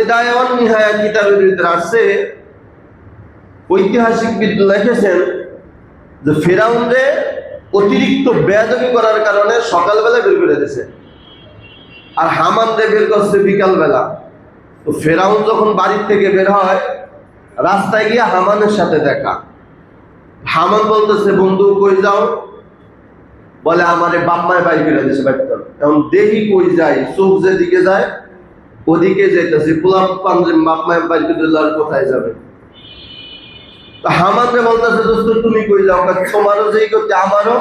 বিদায়া one নিহায়া কিতাবের ভিতরে আসছে, ঐতিহাসিকবিদ লিখেছেন যে ফিরআউনরে অতিরিক্ত বেয়াদবি করার কারণে সকালবেলা বের করে দিয়েছে, আর হামানরে বের করছে বিকালবেলা। তো ফিরআউন যখন বাড়ির থেকে বের হয়, রাস্তায় গিয়ে হামানের সাথে দেখা। হামান বলতেছে, বন্ধু কই যাও? বলে আমারে বাপ মায় বাইর করে দিয়েছে বাড়িতে। এখন দেহি কই যায়, চোখ যেদিকে যায় ওদিকে যাইতেছে, পোলাপ পাঞ্জে বাপ মায় বাইর করে দিলে আর কোথায় যাবে? হামানরে বলতেছে, দোস্ত তুমি কই যাও? তোমারও যেই গতি আমারও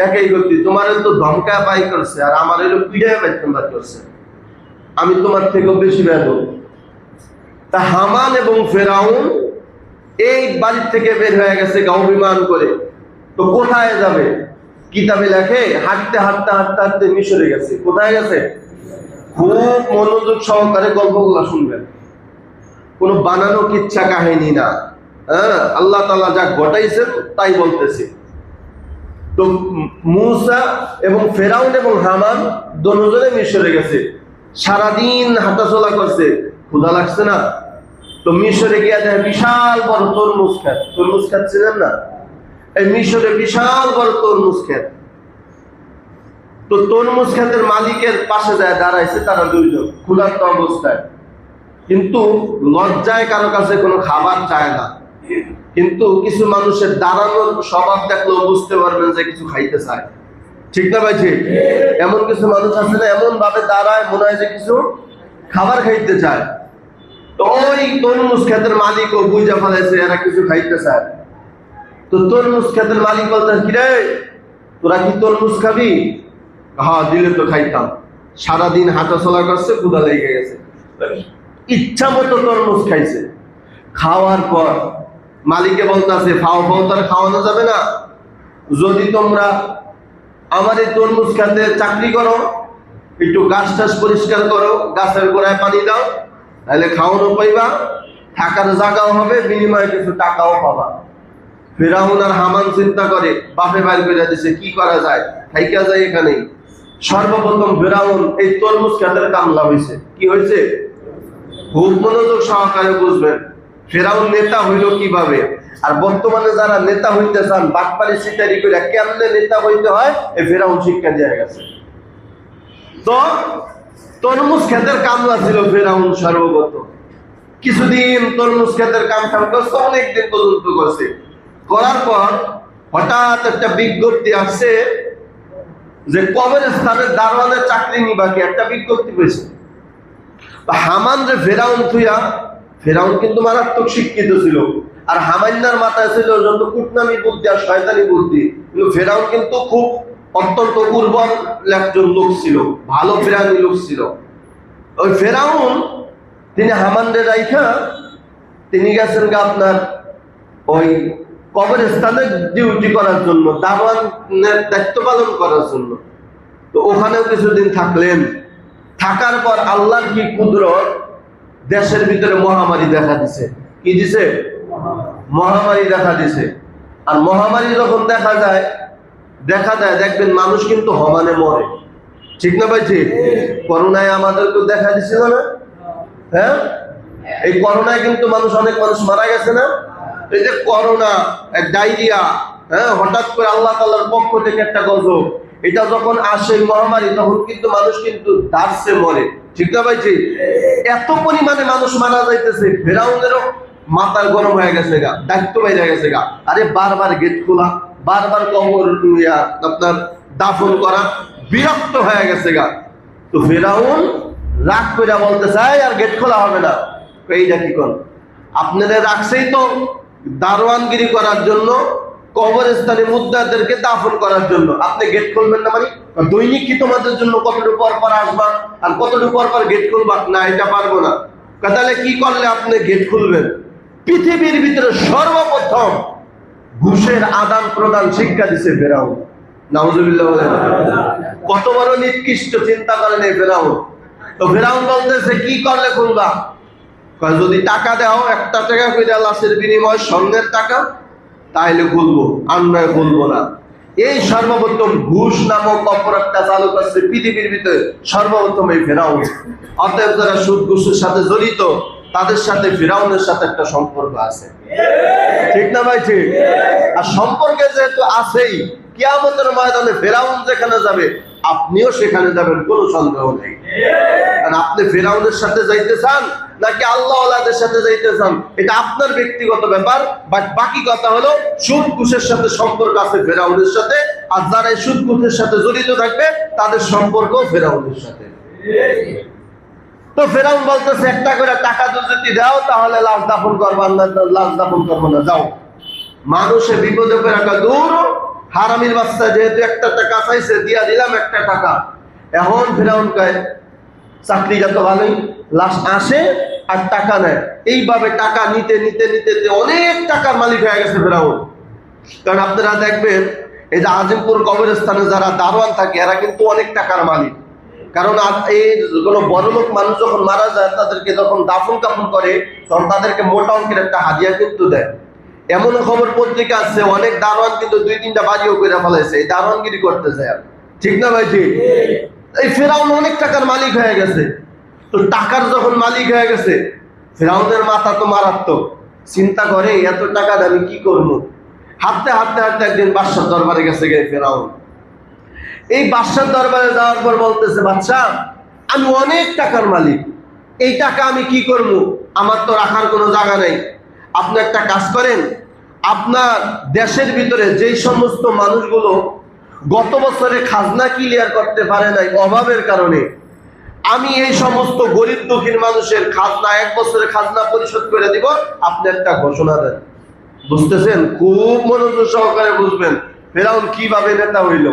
একই গতি, তোমার তো ধমকা বাই করছে আর আমার এলো পিড়ায় বাইর করছে, আমি তোমার থেকেও বেশি বেয়াদব। তা হামান এবং ফিরআউন এই বাড়ির থেকে বের হয়ে গেছে অভিমান করে। তো কোথায় যাবে? কিতাবে লেখে হাঁটতে হাঁটতে হাঁটতে হাঁটতে মিশরে গেছে। কোথায় গেছে? খুব মনোযোগ সহকারে গল্পগুলো শুনবেন, কোনো বানানো কিচ্ছা কাহিনী না। হ্যাঁ, আল্লাহ তাআলা যা ঘটাইছেন তাই বলতেছি। তো মূসা এবং ফিরআউন এবং হামান দুজনে মিশরে গেছে, সারাদিন হাঁটাচলা করছে, ক্ষুধা লাগছে না? তো মিশরে গিয়ে দেখে বিশাল বড় তরমুজ ক্ষেত। তরমুজ খাচ্ছিলেন না? এই মিশরে বিশাল বড় তরমুজ ক্ষেত। তো তরমুজ ক্ষেতের মালিকের পাশে যায় দাঁড়াইছে তারা দুইজন ক্ষুধার্ত অবস্থায়, কিন্তু লজ্জায় কারো কাছে কোনো খাবার চায় না। কিন্তু কিছু মানুষের দাঁড়ানোর স্বভাব দেখলেও বুঝতে পারবেন যে কিছু খাইতে চায়, ঠিক না ভাই? ঠিক। এমন কিছু মানুষ আছে না, এমন ভাবে দাঁড়ায় মনে হয় যে কিছু খাবার খাইতে চায়। তো ওই তরমুজ ক্ষেতের মালিকও বুঝা ফেলেছে এরা কিছু খাইতে চায়। তো তরমুজ ক্ষেতের মালিক বলতে, কিরে তোরা কি তরমুজ খাবি? হ্যাঁ, দিলে তো খাইতাম। সারাদিন হাঁটাচলা করছে, ক্ষুধা লেগে গেছে, ইচ্ছা মতো তরমুজ খাইছে। খাওয়ার পর মালিকে বলতেছে, ফাও ফাও তার খাওয়ানো যাবে না, যদি তোমরা আমার এই তরমুজ খেতে চাকরি করো, একটু গাছ টাছ পরিষ্কার করো, গাছের গোড়ায় পানি দাও, তাহলে খাওয়ানো পাইবা, থাকার জায়গাও হবে, বিনিময়ে কিছু টাকাও পাবা। ফিরআউন আর হামান চিন্তা করে, বাপে বাইর করে দিছে, কি করা যায়, থাইকা যায় এখানেই। সর্বপ্রথম ফিরআউন এই তরমুজ খেতের কামলা হয়েছে। কি হয়েছে? খুব মনোযোগ সহকারে বুঝবেন, ফিরআউন নেতা হইল কিভাবে, আর বর্তমানে যারা নেতা হইতে চান বাটপারি সিটারি করে কেমনে নেতা হইতে হয়, এই ফিরআউন শিক্ষা দিয়ে গেছে। তো তরমুজ ক্ষেতের কামলা ছিল ফিরআউন সর্বপ্রথম। কিছুদিন তরমুজ ক্ষেতের কাম করছে, অনেকদিন পর্যন্ত করছে। করার পর হঠাৎ একটা বিজ্ঞপ্তি আসছে যে কবরস্থানের দারোয়ানের চাকরি নিবাকে একটা বিজ্ঞপ্তি পেয়েছে। হামান যে ফিরআউন থুইয়া, ফিরআউন কিন্তু মারাত্মক শিক্ষিত ছিল, আর হামান্নার মাথায় ছিল যত কুটনামি বুদ্ধি আর শয়তানি বুদ্ধি, কিন্তু ফিরআউন কিন্তু খুব অত্যন্ত উর্বর একজন লোক ছিল, ভালো ফিরানি লোক ছিল। ওই ফিরআউন তিনি হামানরে রাইখা তিনি গেছেন আপনার ওই কবরস্থানে ডিউটি করার জন্য, দারোয়ানের দায়িত্ব পালন করার জন্য। তো ওখানেও কিছুদিন থাকলেন। থাকার পর আল্লাহর কি কুদরত, দেশের ভিতরে মহামারী দেখা দিছে। কি দিছে? মহামারী দেখা দিছে। আর মহামারী যখন দেখা যায় দেখবেন মানুষ কিন্তু সমানে মরে, ঠিক না ভাই? ঠিক। করোনায় আমাদেরকে দেখা দিছিল না? হ্যাঁ, এই করোনায় কিন্তু অনেক মানুষ মারা গেছে না? এই যে করোনা, ডায়রিয়া, হ্যাঁ, হঠাৎ করে আল্লাহ তাআলার পক্ষ থেকে একটা গজব, এটা যখন আসে মহামারী, তখন কিন্তু মানুষ কিন্তু দাঁড়ছে মরে, ঠিক না ভাই? ঠিক। এত পরিমাণে মানুষ মারা যাইতেছে, ফিরআউনেরও মাথার গরম হয়ে গেছে গা, দায়িত্ব বাইরে গেছে গা। আরে বারবার গেট খোলা, বারবার কবর আপনার দাফন করা, বিরক্ত হয়ে গেছে গা। তো ফিরআউন রাগ করে বলতে চায় আর গেট খোলা হবে না। এইটা কি কোন, আপনাদের রাখছেই তো দারোয়ানগিরি করার জন্য, কবরস্থানে মুদ্দাদেরকে দাফন করার জন্য, আপনি গেট খুলবেন না? মানে দৈনিক কি তোমাদের জন্য কতটুকু পর পর আসবা আর কতটুকু পর পর গেট খুলবা? না, এটা পারবো না। তাহলে কি করলে আপনি গেট খুলবেন? পৃথিবীর ভিতরে সর্বপ্রথম ঘুষের আদান প্রদান শিক্ষা দিছে ফিরআউন। নাউজুবিল্লাহ বলেন। কত বড় নিকৃষ্ট চিন্তা করেন এই ফিরআউন। তো ফিরআউন বলতেছে, কি করলে খুলবা? যদি টাকা দাও, 1 টাকা করে লাশের বিনিময়ে স্বর্ণের টাকা, তাইলে খুলবো, আর নয় খুলবো না। এই সর্বপ্রথম ঘুষ নামক অপরাধটা চালু করছে পৃথিবীর ভিতরে সর্বপ্রথম এই ফেরাউন। অতএব যারা সুদ ঘুষের সাথে জড়িত তাদের সাথে ফেরাউনের সাথে একটা সম্পর্ক আছে, ঠিক না ভাই? ঠিক। আর সম্পর্কে যেহেতু আছেই, কিয়ামতের ময়দানে ফেরাউন যেখানে যাবে আপনিও সেখানে যাবেন, কোনো সন্দেহ নেই। কারণ আপনি ফেরাউনের সাথে যাইতে চান নাকি আল্লাহ ওয়ালাদের সাথে যাইতে চান, এটা আপনার ব্যক্তিগত ব্যাপার। বাট বাকি কথা হলো সুদ ঘুষের সাথে সম্পর্ক আছে ফেরাউনের সাথে, আর যারা এই সুদ ঘুষের সাথে জড়িত থাকবে তাদের সম্পর্ক ফেরাউনের সাথে। তো ফেরাউন বলতেছে একটা করে টাকা যদি দাও তাহলে লাশ দাফন করবার না, লাশ দাফন করবো না, যাও। মানুষের বিপদে করে একটা দূর হারামির বাচ্চা যেহেতু একটা টাকা চাইছে দিয়া দিলাম একটা টাকা। এখন ফেরাউন কয় চাকরিটা তো ভালোই, লাশ আসে আর টাকা নেয়। এইভাবে টাকা নিতে নিতে নিতে অনেক টাকার মালিক হয়ে গেছে ফেরাউন। কারণ আপনারা দেখবেন এই যে আজিমপুর কবরস্থানে যারা দারোয়ান থাকে এরা কিন্তু অনেক টাকার মালিক। কারণ এই কোনো বড় লোক মানুষ যখন মারা যায় তাদেরকে যখন দাফন কাফন করে তখন তাদেরকে মোটা অঙ্কের একটা হাদিয়া কিন্তু দেয়। এমন খবর পত্রিকা আছে অনেক দারোয়ান কিন্তু 2-3টা বাড়িও করে ফেলাইছে এই দারোয়ানগিরি করতে যায়, ঠিক না ভাই? ঠিক। এই ফেরাউন অনেক টাকার মালিক হয়ে গেছে। তো টাকার যখন মালিক হয়ে গেছে ফেরাউনের মাথা তো মারাত্মক, চিন্তা করে এত টাকা আমি কি করবো। হাঁটতে হাঁটতে হাঁটতে একদিন বাদশার দরবারে গেছে ফেরাউন। এই বাদশার দরবারে যাওয়ার পর বলতেছে, বাদশা আমি অনেক টাকার মালিক, এই টাকা আমি কি করব, আমার তো রাখার কোনো জায়গা নেই। আপনি একটা কাজ করেন, আপনার দেশের ভিতরে যেই সমস্ত মানুষগুলো গত বছরে খাজনা ক্লিয়ার করতে পারে নাই অভাবের কারণে, আমি এই সমস্ত গরিব দুঃখীর মানুষের খাজনা 1 বছরের খাজনা পরিশোধ করে দিব, আপনি একটা ঘোষণা দেন। বুঝতেছেন? খুব মনোযোগ সহকারে বুঝবেন ফেরাউন কিভাবে নেতা হইল।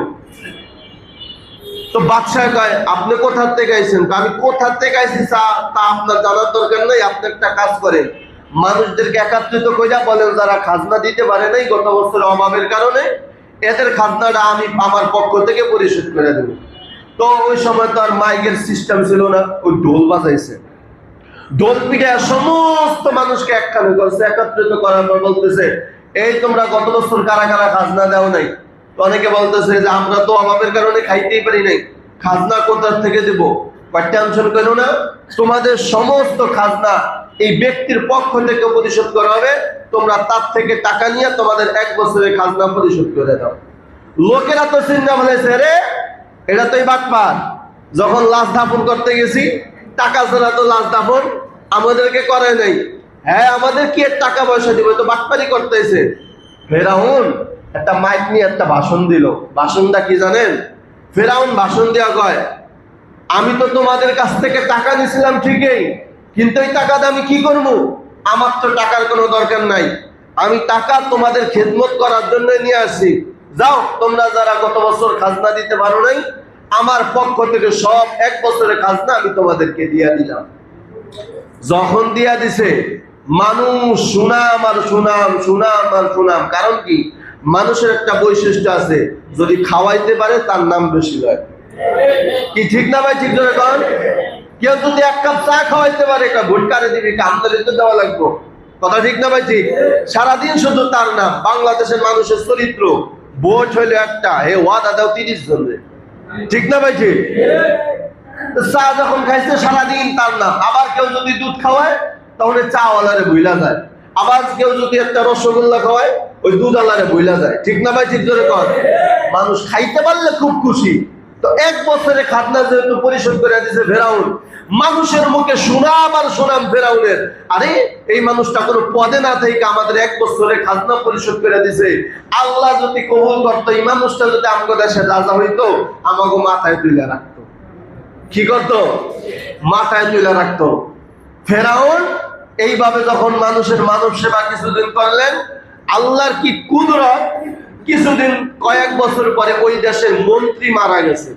তো বাদশাহ কয় আপনি কোথা থেকে আইছেন? আমি কোথা থেকে আইছি তা আপনার জানার দরকার নেই। আপনি একটা কাজ করেন, মানুষদেরকে একত্রিত কইরা বলেন যারা খাজনা দিতে পারে নাই গত বছরের অভাবের কারণে, এদের খাজনাটা আমি আমার পক্ষ থেকে পরিশোধ করে দেব। তো ওই সময় তো আর মাইকের সিস্টেম ছিল না, ওই ঢোল বাজাইছে। ঢোল পিটায় সমস্ত মানুষকে একখানে করছে, একত্রিত করার পর বলতেছে এই তোমরা গত বছর কারা কারা খাজনা দাও নাই? তো অনেকে বলতেছে যে আমরা তো অভাবের কারণে খাইতেই পারি নাই, খাজনা কোথা থেকে দেবো? টেনশন করো না, তোমাদের সমস্ত খাজনা এই ব্যক্তির পক্ষ থেকে পরিশোধ করা হবে, তোমরা তার থেকে টাকা নিয়ে তোমাদের 1 বছরের খাজনা পরিশোধ করে দাও। লোকেরা তো চিন্তা বলেছে রে এটা তো এই বাটপার, যখন লাশ দাফন করতে গেছি টাকা ছাড়া তো লাশ দাফন আমাদেরকে করে নাই। হ্যাঁ আমাদের কি টাকা পয়সা দিব, তো বাটপারি করতেছে। ফেরাউন একটা মাইক নিয়ে একটা ভাষণ দিল। ভাষণটা কি জানেন? ফেরাউন ভাষণ দেওয়া কয় আমি তো তোমাদের কাছ থেকে টাকা নিছিলাম ঠিকই, কিন্তু এই টাকাটা আমি কি করবো? আমার তো টাকার কোনো দরকার নাই, আমি টাকা তোমাদের খেদমত করার জন্য নিয়ে আসি। যাও তোমরা যারা গত বছর খাজনা দিতে পারো নাই, আমার পক্ষ থেকে সব 1 বছরের খাজনা আমি তোমাদেরকে দিয়া দিলাম। যখন দিয়া দিছে মানুষ সুনাম আর সুনাম, সুনাম আর সুনাম। কারণ কি? মানুষের একটা বৈশিষ্ট্য আছে, যদি খাওয়াইতে পারে তার নাম বেশি হয়। কি ঠিক না ভাই? ঠিক ধরে কন। কেউ যদি 1 কাপ চা খাওয়াইতে পারে ভোট কারে দিবি, আমদানি তো দেওয়া লাগবো। কথা ঠিক না ভাই? ঠিক। সারাদিন শুধু তার নাম। বাংলাদেশের মানুষের চরিত্র, ভোট হইলো একটা, হে ওয়াদা দাও 30 জনের, ঠিক না ভাই? ঠিক। চা যখন খাইছে সারাদিন তার নাম। আবার কেউ যদি দুধ খাওয়ায় তাহলে চা ওয়ালারে ভুইলা যায়। আবার কেউ যদি একটা রসগোল্লা খাওয়ায় ওই দুধ ওয়ালারে ভুইলা যায়, ঠিক না ভাই? ঠিক ধরে কর। মানুষ খাইতে পারলে খুব খুশি। তো 1 বছরে খাজনা যেহেতু পরিশোধ করে দিয়েছে ফেরাউন, মানুষের মুখে সুনাম আর সুনাম ফেরাউনের। আরে এই মানুষটা কোনো পদে না থেকে আমাদের 1 বছরে খাজনা পরিশোধ করে দিছে, আল্লাহ যদি কবুল করতো, এই মানুষটা যদি আমাদের দেশের রাজা হইতো আমাকে মাথায় তুলে রাখতো। কি করতো? মাথায় তুলে রাখতো। ফেরাউন এইভাবে যখন মানুষের মানব সেবা কিছুদিন করলেন, আল্লাহর কি কুদরত, কিছুদিন কয়েক বছর পরে ওই দেশের মন্ত্রী মারা গেছে।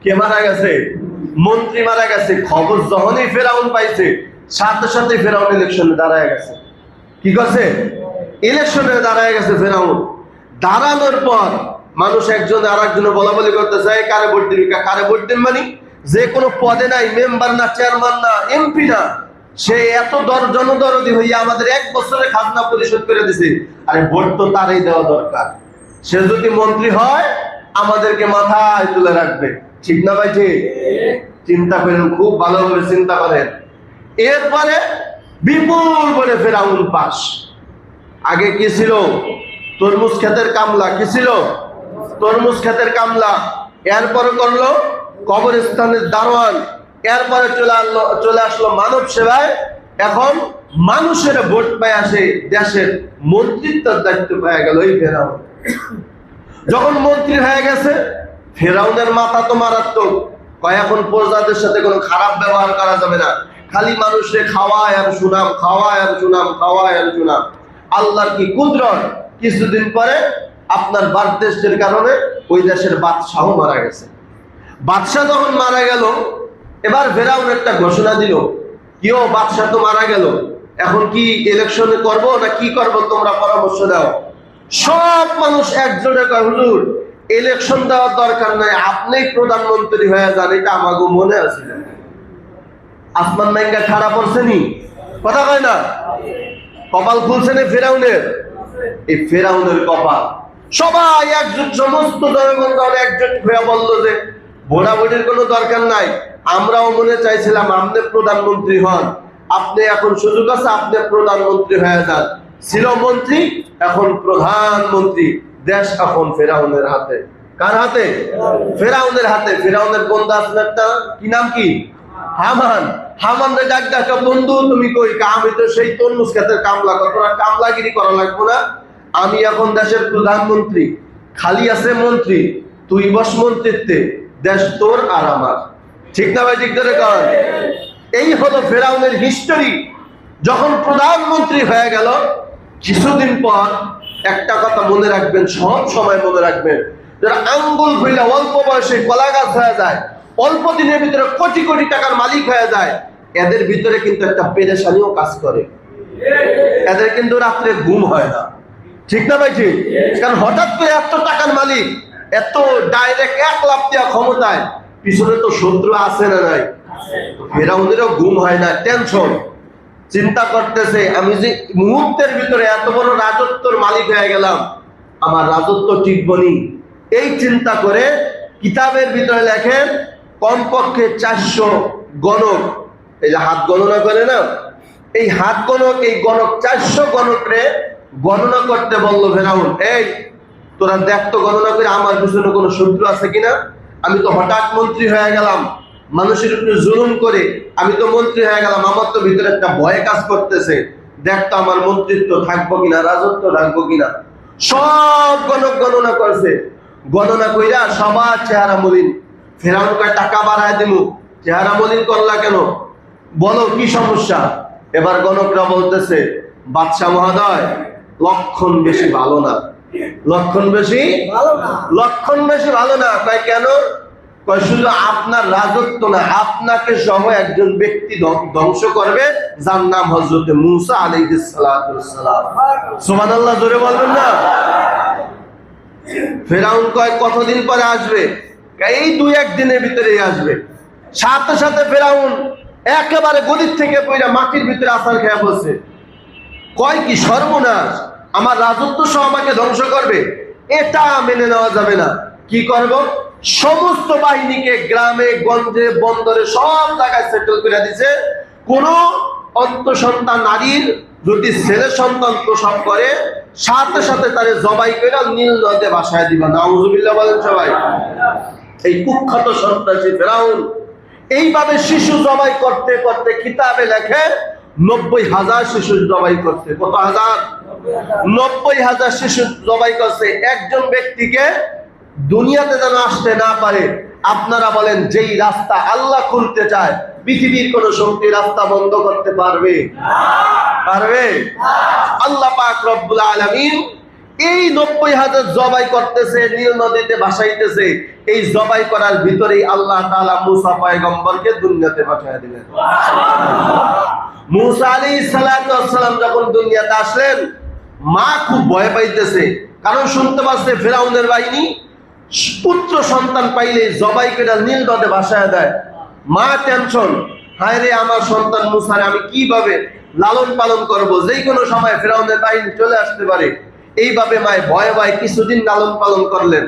কে মারা গেছে? মন্ত্রী মারা গেছে। খবর যখনই ফেরাউন পাইছে সাথে সাথে ফেরাউন ইলেকশনে দাঁড়ায় গেছে। কি করছে? ইলেকশনে দাঁড়ায় গেছে ফেরাউন। দাঁড়ানোর পর মানুষ একজন আর একজনে বলা বলি করতে চায় কারে ভোট দিবি, কারে ভোট দিন মানে যে কোনো পদে নাই, মেম্বার না, চেয়ারম্যান না, এমপি না, সে এত জনদরদি হইয়া আমাদের 1 বছরে খাজনা পরিশোধ করে দিছে। আরে ভোট তো তারই দেওয়া দরকার, সে যদি মন্ত্রী হয় আমাদেরকে মাথায় তুলে রাখবে, ঠিক না ভাই? ঠিক। চিন্তা করেন, খুব ভালোভাবে চিন্তা করেন। এরপরে বিপুল করে ফেরাউন পাস। আগে কি ছিল? তরমুজ ক্ষেতের কামলা। কি ছিল? তরমুজ ক্ষেতের কামলা। এরপরে করলো কবরস্থানের দারোয়ান। এরপরে চলে আসলো মানব সেবায়। এখন মানুষের ভোট পায় আসে, দেশের মন্ত্রিত্বের দায়িত্ব পেয়ে গেল এই ফেরাউন। যখন মন্ত্রী হয়ে গেছে, ফেরাউনের মাথা তো মারাত্মক। এখন প্রজাদের সাথে কোনো খারাপ ব্যবহার করা যাবে না, খালি মানুষে খাওয়ায় আর সুনাম, খাওয়ায় আর সুনাম, খাওয়ায় আর সুনাম। আল্লাহর কি কুদরত! কিছুদিন পরে আপনার বাদদেশের কারণে ওই দেশের বাদশাহ মারা গেছে। বাদশাহ যখন মারা গেল, এবার ফেরাউন একটা ঘোষণা দিল, কিও বাদশাহ তো মারা গেল, এখন কি ইলেকশনে করব না কি করব, তোমরা পরামর্শ দাও। সব মানুষ একজোটে কয়, হুজুর ইলেকশন দেওয়ার দরকার নাই, আপনিই প্রধানমন্ত্রী হয়ে যান, এটা আমাকে মনে আছে। আসমান নাইঙ্গা খাড়া পড়ছে নি, কথা কয় না? কপাল খুলছে না ফেরাউনের? এই ফেরাউনের কপাল। সবাই একজোট, সমস্ত জনগণ একজোট হয়ে বলল যে ভোটাভুটির কোনো দরকার নাই, আমরাও মনে চাইছিলাম আপনি প্রধানমন্ত্রী হন, আপনি এখন সুযোগ আছে, আপনি প্রধানমন্ত্রী হয়ে যান। ছিল মন্ত্রী, এখন প্রধানমন্ত্রী। দেশ এখন ফেরাউনের হাতে। কার হাতে? ফেরাউনের হাতে। ফেরাউনের বন্ধু আছে একটা, কি নাম? কি? হামান। হামানরে ডাক ডাকা, বন্ধু তুমি কই? আমি তো সেই তরমুজ ক্ষেতের কামলা, কতটা কামলাগিরি করা লাগবো না, আমি এখন দেশের প্রধানমন্ত্রী, খালি আছে মন্ত্রী, তুই বস মন্ত্রিত্বে, দেশ তোর আর আমার। ঠিক না ভাই? ঠিক ধরে কর। এই হলো ফেরাউনের হিস্টোরি। যখন প্রধানমন্ত্রী হয়ে গেল, কিছুদিন পর একটা কথা মনে রাখবেন, সব সময় মনে রাখবেন, যারা আঙ্গুল ভুইলা অল্প বয়সে কলা গাছ হয়ে যায়, অল্প দিনের ভিতরে কোটি কোটি টাকার মালিক হয়ে যায়, এদের ভিতরে কিন্তু একটা পেরেশানিও কাজ করে। এদের কিন্তু রাত্রে ঘুম হয় না, ঠিক না ভাই? ঠিক। কারণ হঠাৎ করে এত টাকার মালিক, এত ডাইরেক্ট 1 লাখ দেওয়া ক্ষমতায়, পিছনে তো শত্রু আছে না নাই? ফেরাউনেরও ঘুম হয় না, টেনশন, চিন্তা করতেছে, আমি যে মুহূর্তের ভিতরে এত বড় রাজত্বর মালিক হয়ে গেলাম, আমার রাজত্ব টিকবনি। এই চিন্তা করে কিতাবের ভিতরে লেখেন কমপক্ষে 400 গণক, এই যে হাত গণনা করে না, এই হাত গণক, এই গণক 400 গণকরে গণনা করতে বললো ফেরাউন। এই তোরা দেখ তো গণনা করে আমার পিছনে কোনো শত্রু আছে কিনা, আমি তো হঠাৎ মন্ত্রী হয়ে গেলাম, মানুষের উপরে জুলুম করে আমি তো মন্ত্রী হয়ে গেলাম, আমার তো ভিতরে একটা ভয় কাজ করতেছে, দেখ তো আমার মন্ত্রিত্ব থাকবো কিনা, রাজত্ব থাকবো কিনা। সব গণক গণনা করছে, গণনা কইরা সবার চেহারা মলিন। ফেরাউন কয় টাকা বাড়ায় দিমু, চেহারা মলিন করলা কেন, বলো কি সমস্যা? এবার গণকরা বলতেছে, বাদশাহ মহোদয় লক্ষণ বেশি ভালো না, লক্ষণ বেশি ভালো না, লক্ষণ বেশি ভালো না। কয় কেন? কয় শুধু আপনার রাজত্ব না, আপনাকে সহ একজন ব্যক্তি ধ্বংস করবে, যার নাম হযরত মূসা আলাইহিস সালাতু ওয়াস সালাম। সুবহানাল্লাহ, জোরে বলবেন না? ফেরাউন কয় কতদিন পরে আসবে? এই 2-1 দিনের ভিতরেই আসবে। সাথে সাথে ফেরাউন একেবারে গদির থেকে পয়রা মাটির ভিতরে আছাড় খেয়ে বসে। কয় কি সর্বনাশ, আমার রাজত্ব সহ আমাকে ধ্বংস করবে, এটা মেনে নেওয়া যাবে না। কি করব? সমস্ত বাহিনীকে গ্রামে গঞ্জে বন্দরে সব জায়গায় সেটেল করে দিছে। কোন অন্তঃসন্তান নারীর যদি ছেলে সন্তান প্রসব করে, সাথে সাথে তারে জবাই করে নীল নদে ভাসায় দিবা। নাউজুবিল্লাহ বলেন সবাই। এই কুখ্যাত সন্ত্রাসী ফেরাউন এইভাবে শিশু জবাই করতে করতে কিতাবে লেখে 90,000 শিশু জবাই করছে। কত হাজার? 90,000 শিশু জবাই করছে। একজন ব্যক্তিকে দুনিয়াতে যেন আসতে না পারে। আপনারা বলেন, যেই রাস্তা আল্লাহ খুলতে চায়, পৃথিবীর কোন শক্তি রাস্তা বন্ধ করতে পারবে? পারবে? আল্লাহ পাক রব্বুল আলামিন এই 90,000 জবাই করতেছে, নীল নদীতে ভাসাইতেছে। এই জবাই করার ভিতরেই আল্লাহ তাআলা মূসা পয়গম্বরকে দুনিয়াতে পাঠিয়ে দিলেন। মূসা আলাইহিস সালাতু ওয়াস সালাম যখন দুনিয়াতে আসলেন, মা খুব ভয় পাইতেছে, কারণ শুনতে পাচ্ছে ফেরাউনের বাহিনী পুত্র সন্তান পাইলে জবাই করে নীল নদে ভাসায় দেয়। মা টেনশন, হায় রে আমার সন্তান মূসারে আমি কিভাবে লালন পালন করব, যেই কোনো সময় ফেরাউনের বাহিনী চলে আসতে পারে। এইভাবে মায় ভয়ে ভয়ে কিছুদিন লালন পালন করলেন।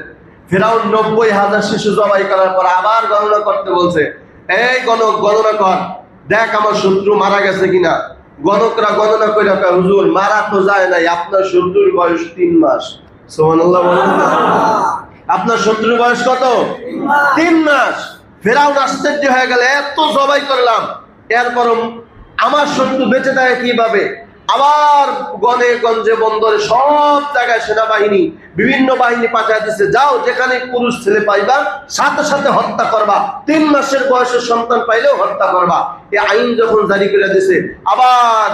ফেরাউন 90,000 শিশু জবাই করার পর আবার গণনা করতে বলছে, এই গণক গণনা কর, দেখ আমার শত্রু মারা গেছে কিনা। গণকরা গণনা করে, হুজুর মারা তো যায় নাই, আপনার শত্রুর বয়স 3 মাস। সুবহানাল্লাহ বলেন। আপনার শত্রুর বয়স কত? 3 মাস। ফেরাউন আশ্চর্য হয়ে গেল, এত জবাই করলাম, এরপর আমার শত্রু বেঁচে থাকে কিভাবে? আবার গণে গঞ্জে বন্দরে সব জায়গায় সেনাবাহিনী বিভিন্ন বাহিনী পাঠিয়ে দিচ্ছে, যাও যেখানে পুরুষ ছেলে পাইবা সাথে সাথে হত্যা করবা, 3 মাসের বয়সের সন্তান পাইলেও হত্যা করবা। এই আইন যখন জারি করে দিছে, আবার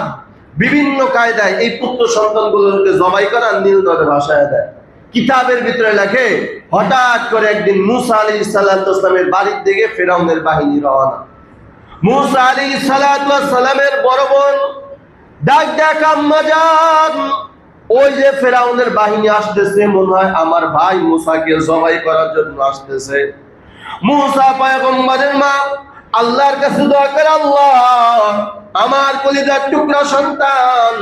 বিভিন্ন কায়দায় এই পুত্র সন্তানগুলোকে জবাই করা নীল নদে ভাসায় দেয়। কিতাবের ভিতরে লেখে, হঠাৎ করে একদিন মুসা আলাইহিস সালামের বাড়ির দিকে ফেরাউনের বাহিনী রওনা। মুসা আলাইহিস সালামের বড় বোন ডাক ডাক, আম্মা জান, ওই যে ফেরাউনের বাহিনী আসতেছে, মনে হয় আমার ভাই মুসাকে জবাই করার জন্য আসতেছে। মুসা পয়গম্বরের মা আল্লাহর কাছে দোয়া করে, আল্লাহ আমার কলিজার টুকরা সন্তান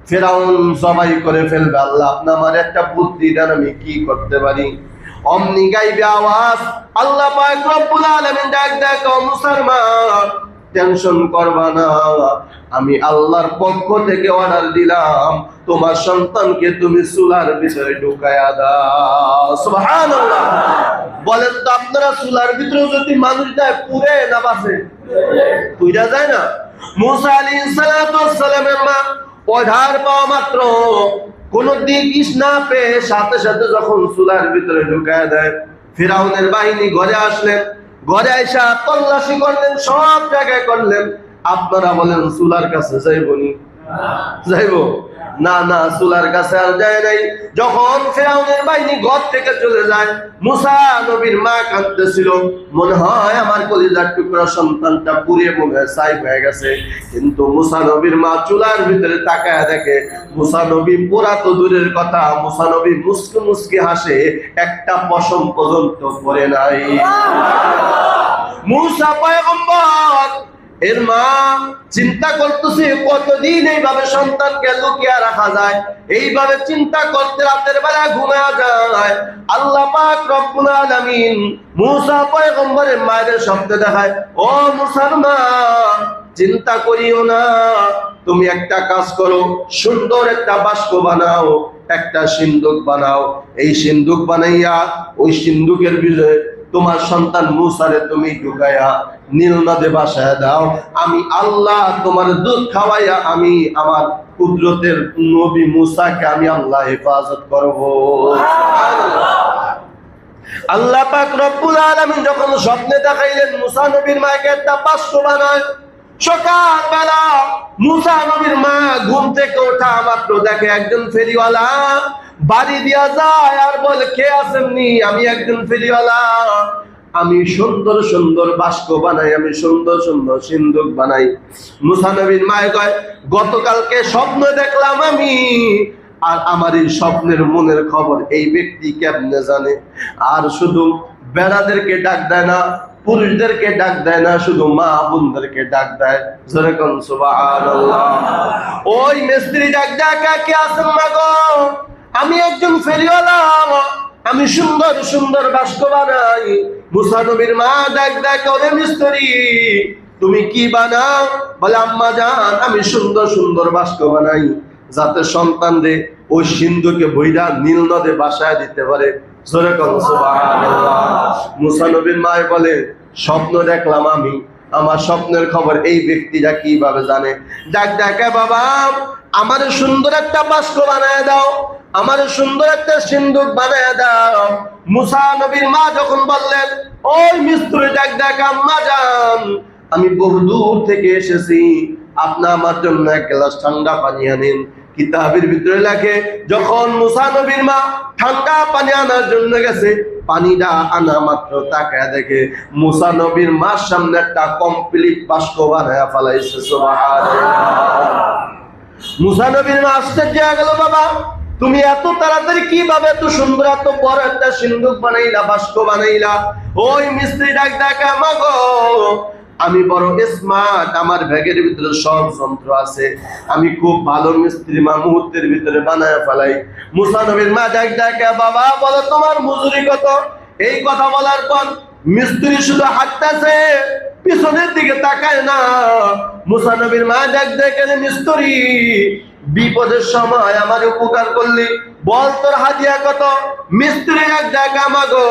ফেরাউন জবাই করে ফেলবে, আল্লাহ আপনি আমার একটা বুদ্ধি দেন, আমি কি করতে পারি? অমনি গাইবে আওয়াজ, আল্লাহ পাক রব্বুল আলামিন ডাক ডাক, ও মুসার মা টেনশন করবা না, আমি আল্লাহর পক্ষ থেকে অর্ডার দিলাম, তোমার সন্তানকে তুমি চুলার ভিতরে ঢুকায়া দাও। সুবহানাল্লাহ। বলেন তো আপনারা চুলার ভিতরে যদি মানুষ যায় পুড়ে না বাঁচে? পুড়া যায় না। মুসা আলাইহিস সালামের মা অর্ডার পাওয়া মাত্র কোন দিক না পেয়ে সাথে সাথে যখন চুলার ভিতরে ঢুকায়া দেয়, ফিরাউনের বাহিনী ঘরে আসলেন, ঘরে আইসা তল্লাশি করলেন, সব জায়গায় করলেন। আপনারা বলেন চুলার কাছে যাইবনি? যাইবো না? না, চুলার কাছে আর যায় নাই। যখন ফিরাউনের বাহিনী ঘর থেকে চলে যায়, মুসা নবীর মা কাঁদতেছিল, মনে হয় আমার কলিজার টুকরা সন্তানটা পুড়ে মনে ছাই হয়ে গেছে। কিন্তু মুসা নবীর মা চুলার ভিতরে তাকায় দেখে, মুসা নবী পোড়া তো দূরের কথা, মুসা নবী মুস্কি মুস্কি হাসে, একটা পশম পর্যন্ত পড়ে নাই। মুসা পয়গম্বর এর মা চিন্তা করতেছে কতদিন এইভাবে সন্তানকে লুকিয়ে রাখা যায়। এইভাবে চিন্তা করতে রাতের বেলা ঘুমায়া যায়। আল্লাহ পাক রব্বুল আলামিন মুসা পয়গম্বরের মায়ের স্বপ্নে দেখায়, ও মুসার মা চিন্তা করিও না, তুমি একটা কাজ করো, সুন্দর একটা বাস্ক বানাও, একটা সিন্দুক বানাও, এই সিন্দুক বানাইয়া ওই সিন্দুকের ভিতরে তোমার সন্তান মুসারে তুমি ঢুকাইয়া নীল নদে ভাসায় দাও, আমি আল্লাহ তোমার দুধ খাওয়াইয়া আমি আমার কুদরতের নবী মুসাকে আমি আল্লাহ হেফাজত করব। আল্লাহ পাক রব্বুল আলামিন যখন স্বপ্নে দেখাইলেন, মুসা নবীর মাকে একটা বাস্ক বানায়। সকালবেলা মুসা নবীর মা ঘুম থেকে ওঠা মাত্র দেখে একজন ফেরিওয়ালা বাড়ি দিয়া যায় আর বলে, কে আসেননি? আমি একজন ফেরিওয়ালা, আমি সুন্দর সুন্দর বাস্ক বানাই, আমি সুন্দর সুন্দর সিন্দুক বানাই। মুসা নবীর মায়ে কয়, গতকালকে স্বপ্ন দেখলাম আমি, আর আমার এই স্বপ্নের মনের খবর এই ব্যক্তি কেমনে জানে? আর শুধু বেড়াদেরকে ডাক দেয় না, পুরুষদেরকে ডাক দেয় না, শুধু মা বোনদেরকে ডাক দেয়। জোরে কোন সুবহানাল্লাহ। ওই মিস্ত্রি ডাক দেয়, কে আছেন মা গো? আমি একজন ফেরিওয়ালা, আমি সুন্দর সুন্দর বাস্ক বানাই। মুসা নবীর মা ডাক দেয়, ওরে মিস্ত্রি তুমি কি বানাও? বলে, আম্মা জান আমি সুন্দর সুন্দর বাস্ক বানাই, যাতে সন্তান রে ওই সিন্ধুকে বইরা নীল নদে ভাসায় দিতে পারে। জোরে কোন সুবহানাল্লাহ। মুসা নবীর মা বলে, স্বপ্ন দেখলাম আমি, আমার স্বপ্নের খবর এই ব্যক্তিটা কিভাবে জানে? ডাক ডাকে, বাবা আমার সুন্দর একটা বাস্ক বানায় দাও, আমার সুন্দর একটা সিন্দুক বানায় দাও। মুসা নবীর মা যখন বললেন, ওই মিস্ত্রি ডাক ডাক, আম্মা জান আমি বহু দূর থেকে এসেছি, আপনি আমার জন্য এক গ্লাস ঠান্ডা পানি আনেন। কিতাবের ভিতরে লেখে, যখন মুসা নবীর মা ঠান্ডা পানি আনার জন্য গেছে, পানিটা আনা মাত্র তাকায় দেখে মুসা নবীর মার সামনে একটা কমপ্লিট বাস্ক বানায়া ফেলাইছে। সুবহানাল্লাহ। মুসা নবীর মা আশ্চর্য হয়ে গেল, বাবা তুমি এত তাড়াতাড়ি কিভাবে এত সুন্দর এত বড় একটা সিন্দুক বানাইলা, বাস্ক বানাইলা? ওই মিস্ত্রি ডাক ডাকা, মা গো আমি বড় স্মার্ট, আমার ব্যাগের ভিতরে সব যন্ত্র আছে, আমি খুব ভালো মিস্ত্রি, মা মুহূর্তের ভিতরে বানায় ফেলাই। মুসা নবীর মা ডাক ডাকে, বাবা বলো তোমার মজুরি কত? এই কথা বলার পর মিস্ত্রি শুধু হাঁটতেছে, পিছনের দিকে তাকায় না। মুসা নবীর মা ডাক ডাকে, মিস্ত্রি বিপদের সময় আমার উপকার করলি, বল তোর হাদিয়া কত? মিস্ত্রি এক ডাকা, মাগো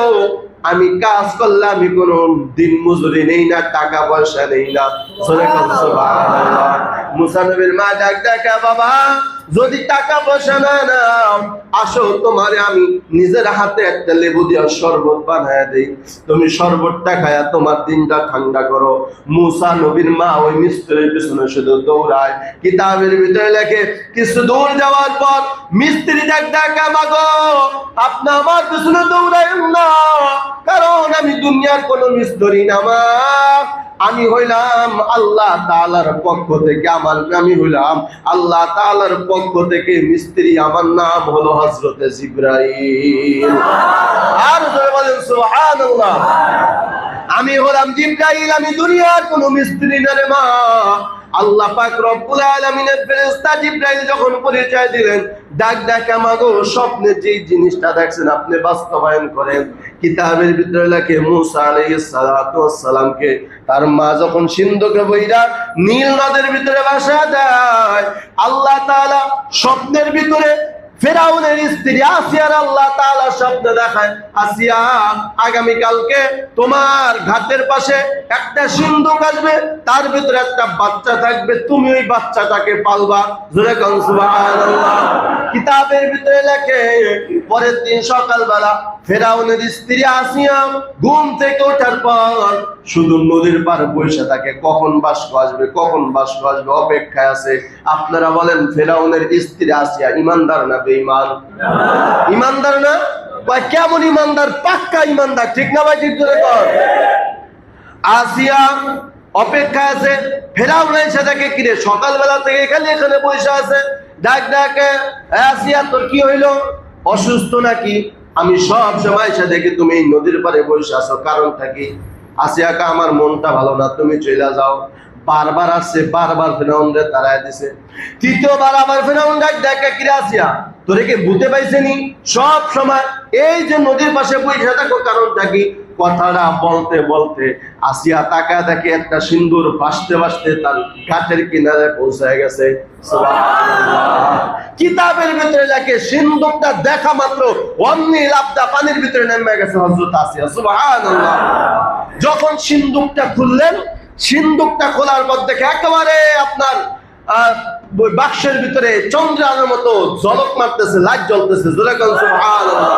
আমি কাজ করলে আমি কোন দিন মজুরি নেই না, টাকা পয়সা নেই না। সুবহানাল্লাহ। মুসা নবীর মা ডাক ডাকা, বাবা যদি টাকা পয়সা না নাও, আসো তোমারে আমি নিজের হাতে একটা লেবু দিয়ে শরবত বানায় দেই, তুমি শরবতটা খায়া তোমার দিনটা ঠান্ডা করো। মুসা নবীর মা ওই মিস্ত্রির পিছনে শুধু দৌড়ায়। কিতাবের ভিতরে লেখে কিছু দূর যাওয়ার পর মিস্ত্রি ডাক ডাকা, মাগো আপনি আমার পিছনে দৌড়াইন না, কারণ আমি দুনিয়ার কোন মিস্ত্রি না, মা আমি হইলাম আল্লাহ তাআলার পক্ষ থেকে, আমি হইলাম আল্লাহ তাআলার পক্ষ থেকে মিস্ত্রি, আমার নাম হলো হযরত জিবরাইল। আর জোরে বলেন সুবহানাল্লাহ। আমি হলাম জিবরাইল, আমি দুনিয়ার কোন মিস্ত্রি না রে মা। আল্লাহ পাক রব্বুল আলামিনের ফেরেশতা জিবরাইল যখন পরিচয় দিলেন, ডাক ডাকা, মাগো স্বপ্নে যে জিনিসটা দেখছেন আপনি বাস্তবায়ন করেন। কিতাবের ভিতরে লেখে মুসা আলাইহিস সালাতু ওয়াস সালামকে তার মা যখন সিন্ধুকে বইরা নীল নদের ভিতরে ভাসা দেয়, আল্লাহ তাআলা স্বপ্নের ভিতরে ফেরাউনের স্ত্রী আসিয়ার আল্লাহ তাআলা স্বপ্ন দেখায়, আসিয়া আগামী কালকে তোমার ঘাটের পাশে একটা সিন্ধুক আসবে, তার ভিতরে একটা বাচ্চা থাকবে, তুমি ওই বাচ্চাটাকে পালবা। জোরে কোন সুবহানাল্লাহ। কিতাবের ভিতরে লেখে পরের দিন সকালবেলা ফেরাউনের স্ত্রী আসিয়া ঘুম থেকে ওঠার পর শুধু নদীর পাড়ে বসে থাকে, কখন বাষ্প আসবে, কখন বাষ্প আসবে অপেক্ষায় আছে। আপনারা বলেন ফেরাউনের স্ত্রী আসিয়া ইমানদার না বেঈমান? ইমানদার না? কেমন ইমানদার? পাক্কা ইমানদার, ঠিক না ভাই? ঠিক করে কর। আসিয়া অপেক্ষা আছে, ফেরাউন এসে দেখে কিরে সকালবেলা থেকে এখানে বসে আছে। ডাক ডাকে, আসিয়া তোর কি হইলো? অসুস্থ নাকি? আমি সব সময় এসে দেখি তুমি এই নদীর পাড়ে বসে আছো, কারণটা কি? আসিয়াকে আমার মনটা ভালো না, তুমি চলে যাও। বারবার আসছে, বারবার ফেরাউনরে তাড়ায় দিছে। তৃতীয়বার আবার ফেরাউন ডাক ডাকে, কিরে আসিয়া তোরে কি ভূতে পাইছেনি? সব সময় এই যে নদীর পাশে বসে থাকো, কারণটা কি? কথাটা বলতে বলতে আসিয়া তাকায় দেখে একটা সিন্দুর ভাসতে ভাসতে তার ঘাটের কিনারে পৌঁছায় গেছে। সুবহানাল্লাহ। কিতাবের ভিতরে লেখে সিন্দুকটা দেখা মাত্র অমনি লাফদা পানির ভিতরে নেমে গেছে হযরত আসিয়া। সুবহানাল্লাহ। যখন সিন্দুকটা খুললেন, সিন্দুকটা খোলার পর দেখে একেবারে আপনার বাক্সের ভিতরে চন্দ্রের মতো ঝলক মারতেছে, লাইট জ্বলতেছে। জোরে কোন সুবহানাল্লাহ।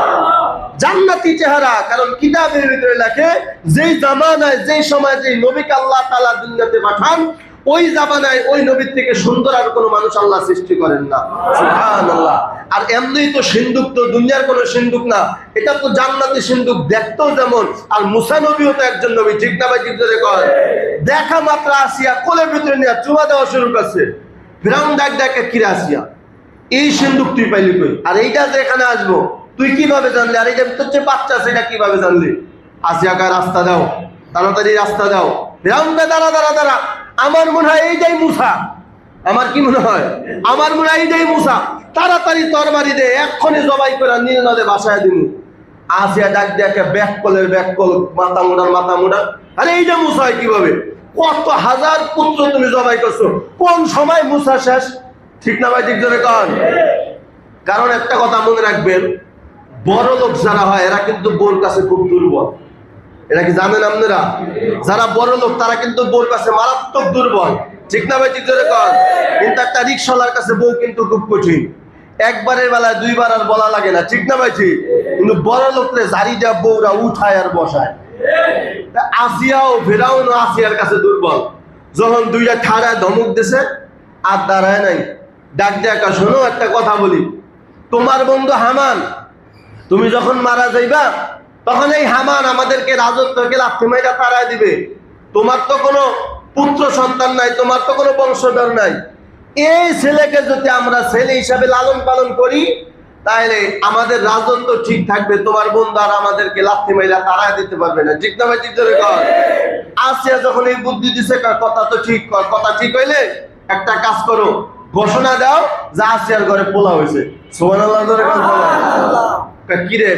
জান্নাতি চেহারা। কারণ কিতাবের ভিতরে লেখে যেই জামানায়, যেই সময়, যেই নবীকে আল্লাহ তাআলা দুনিয়াতে পাঠান, ওই জামানায় ওই নবীর থেকে সুন্দর আর কোনো মানুষ আল্লাহ সৃষ্টি করেন না। সুবহানাল্লাহ। আর এমনিই তো সিন্দুক তো দুনিয়ার কোনো সিন্দুক না, এটা তো জান্নাতি সিন্দুক, দেখতেও যেমন। আর মুসা নবীও তো একজন নবী, ঠিক না ভাই? ঠিক করে কর। দেখা মাত্র আসিয়া কোলের ভিতরে নিয়ে চুমা দেওয়া শুরু করছে। ফিরাউন ডাক ডাকে, কিরে আসিয়া এই সিন্দুক তুই পাইলি কই? আর এইটা যে এখানে আসবো তুই কিভাবে জানলি? আর এইটা তোর যে বাচ্চা সেটা কিভাবে জানলি? আসিয়াকে রাস্তা দাও, তাড়াতাড়ি রাস্তা দাও। ফিরাউন দাঁড়া দাঁড়া দাঁড়া, আমার মনে হয় এইটাই মুসা। আমার কি মনে হয়? আমার মনে হয় এইটাই মুসা। তাড়াতাড়ি তরবারি দে, এক্ষুনি জবাই করে নীল নদে ভাসায় দিন। আসিয়া ডাক দেখে ব্যাককলের ব্যাককল, মাথা মোড়ার মাথা মোড়া। আরে এইটা মুসা হয় কিভাবে? কত হাজার পুত্র তুমি জবাই করছো, কোন সময় মুসা শেষ? ঠিক না ভাই? ঠিক করে কন। কারণ একটা কথা মনে রাখবেন, বড় লোক যারা হয় এরা কিন্তু বোর কাছে খুব দুর্বল। এটা কি জানেন আপনারা? যারা বড় লোক তারা কিন্তু বোর কাছে মারাত্মক দুর্বল। ঠিক না ভাই? ঠিক করে কন। কিন্তু একটা রিকশাওয়ালার কাছে বউ কিন্তু খুব কঠিন, একবারের বেলায় দুইবার আর বলা লাগে না। ঠিক না ভাই? ঠিক। কিন্তু বড় লোকরে জারি দেওয়া বউরা উঠায় আর বসায়। আসিয়াও ফেরাউন আসিয়ার কাছে দুর্বল। যখন দুইটা ঠাড়ায় ধমক দিছে আর দাঁড়ায় নাই। ডাক দেখা, শোনো একটা কথা বলি, তোমার বন্ধু হামান তুমি যখন মারা যাইবা তখন এই হামান আমাদেরকে রাজত্বকে লাথি মাইরা তাড়ায় দিবে। তোমার তো কোনো পুত্র সন্তান নাই, তোমার তো কোনো বংশধর নাই। এই ছেলেকে যদি আমরা ছেলে হিসাবে লালন পালন করি, তাইলে আমাদের রাজত্ব ঠিক থাকবে, তোমার বন্ধু আর আমাদেরকে লাথি মাইলা তাড়ায় দিতে পারবে না। ঠিক না ভাই? ঠিক ধরে কর। আসিয়া যখন এই বুদ্ধি দিছে, কথা তো ঠিক, কথা ঠিক হইলে একটা কাজ করো, ঘোষণা দাও যে আসিয়ার ঘরে পোলা হয়েছে। সুবহানাল্লাহ ধরে কর। কি রে